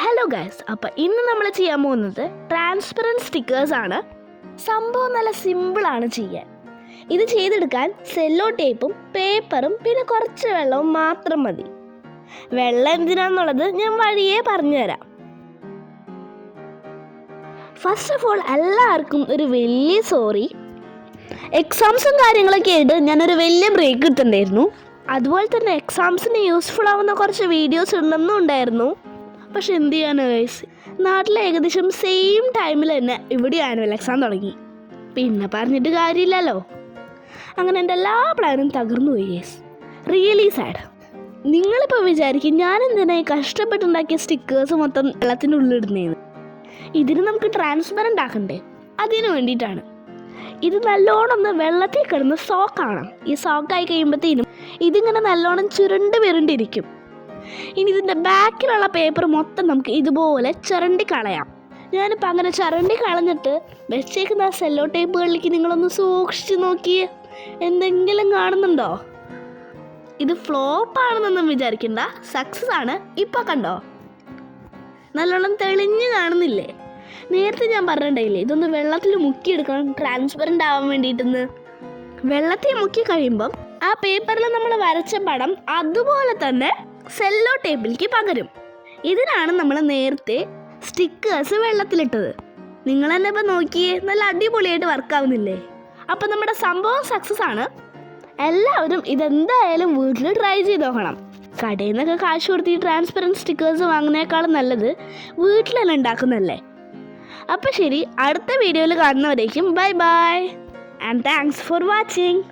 Hello guys, അപ്പോൾ ഇന്ന് നമ്മൾ ചെയ്യാൻ പോകുന്നത് ട്രാൻസ്പെറൻറ്റ് സ്റ്റിക്കേഴ്സ് ആണ്. സംഭവം നല്ല സിമ്പിളാണ് ചെയ്യാൻ. ഇത് ചെയ്തെടുക്കാൻ സെല്ലോ ടേപ്പും പേപ്പറും പിന്നെ കുറച്ച് വെള്ളവും മാത്രം മതി. വെള്ളം എന്തിനാന്നുള്ളത് ഞാൻ വഴിയേ പറഞ്ഞുതരാം. ഫസ്റ്റ് ഓഫ് ഓൾ എല്ലാവർക്കും ഒരു വലിയ സോറി. എക്സാംസും കാര്യങ്ങളൊക്കെ ആയിട്ട് ഞാനൊരു വലിയ ബ്രേക്ക് കിട്ടുന്നുണ്ടായിരുന്നു. അതുപോലെ തന്നെ എക്സാംസിന് യൂസ്ഫുൾ ആവുന്ന കുറച്ച് വീഡിയോസ് ഉണ്ടെന്നും ഉണ്ടായിരുന്നു. പക്ഷെ എന്ത് ചെയ്യാനോ ഗൈസ്, നാട്ടിൽ ഏകദേശം സെയിം ടൈമിൽ തന്നെ ഇവിടെ ആനുവൽ എക്സാം തുടങ്ങി. പിന്നെ പറഞ്ഞിട്ട് കാര്യമില്ലല്ലോ. അങ്ങനെ എൻ്റെ എല്ലാ പ്ലാനും തകർന്നു പോയി ഗൈസ്. Really sad. നിങ്ങളിപ്പോൾ വിചാരിക്കും ഞാൻ എന്തിനായി കഷ്ടപ്പെട്ടുണ്ടാക്കിയ സ്റ്റിക്കേഴ്സ് മൊത്തം വെള്ളത്തിൻ്റെ ഉള്ളിലിടുന്നതെന്ന്. ഇതിന് നമുക്ക് ട്രാൻസ്പെറൻ്റ് ആക്കണ്ടേ, അതിന് വേണ്ടിയിട്ടാണ്. ഇത് നല്ലോണം ഒന്ന് വെള്ളത്തിൽ കിടന്ന് സോക്കാണ്. ഈ സോക്കായി കഴിയുമ്പോഴത്തേനും ഇതിങ്ങനെ നല്ലോണം ചുരുണ്ടിരിക്കും. ഇനി ഇതിൻ്റെ ബാക്കിലുള്ള പേപ്പർ മൊത്തം നമുക്ക് ഇതുപോലെ ചുരണ്ടി കളയാം. ഞാനിപ്പോൾ അങ്ങനെ ചുരണ്ടി കളഞ്ഞിട്ട് വെച്ചേക്കുന്ന സെല്ലോ ടേപ്പുകളിലേക്ക് നിങ്ങളൊന്ന് സൂക്ഷിച്ച് നോക്കിയേ. എന്തെങ്കിലും കാണുന്നുണ്ടോ? ഇത് ഫ്ലോപ്പാണെന്നൊന്നും വിചാരിക്കണ്ട, സക്സസ് ആണ്. ഇപ്പോൾ കണ്ടോ, നല്ലോണം തെളിഞ്ഞ് കാണുന്നില്ലേ? നേരത്തെ ഞാൻ പറഞ്ഞിട്ടില്ലേ ഇതൊന്ന് വെള്ളത്തിൽ മുക്കിയെടുക്കണം ട്രാൻസ്പെറൻ്റ് ആവാൻ വേണ്ടിയിട്ടെന്ന്. വെള്ളത്തിൽ മുക്കി കഴിയുമ്പം ആ പേപ്പറിൽ നമ്മൾ വരച്ച പടം അതുപോലെ തന്നെ സെല്ലോ ടേപ്പിലേക്ക് പകരും. ഇതിനാണ് നമ്മൾ നേരത്തെ സ്റ്റിക്കേഴ്സ് വെള്ളത്തിലിട്ടത്. നിങ്ങൾ തന്നെ ഇപ്പം നോക്കിയേ, നല്ല അടിപൊളിയായിട്ട് വർക്കാവുന്നില്ലേ? അപ്പം നമ്മുടെ സംഭവം സക്സസ് ആണ്. എല്ലാവരും ഇതെന്തായാലും വീട്ടിൽ ട്രൈ ചെയ്ത് നോക്കണം. കടയിൽ നിന്നൊക്കെ കാശ് കൊടുത്ത് ഈ ട്രാൻസ്പെറൻറ്റ് സ്റ്റിക്കേഴ്സ് വാങ്ങുന്നേക്കാളും നല്ലത് വീട്ടിലെല്ലാം ഉണ്ടാക്കുന്നതല്ലേ. അപ്പം ശരി, അടുത്ത വീഡിയോയിൽ കാണുന്നവരേക്കും bye bye and thanks for watching.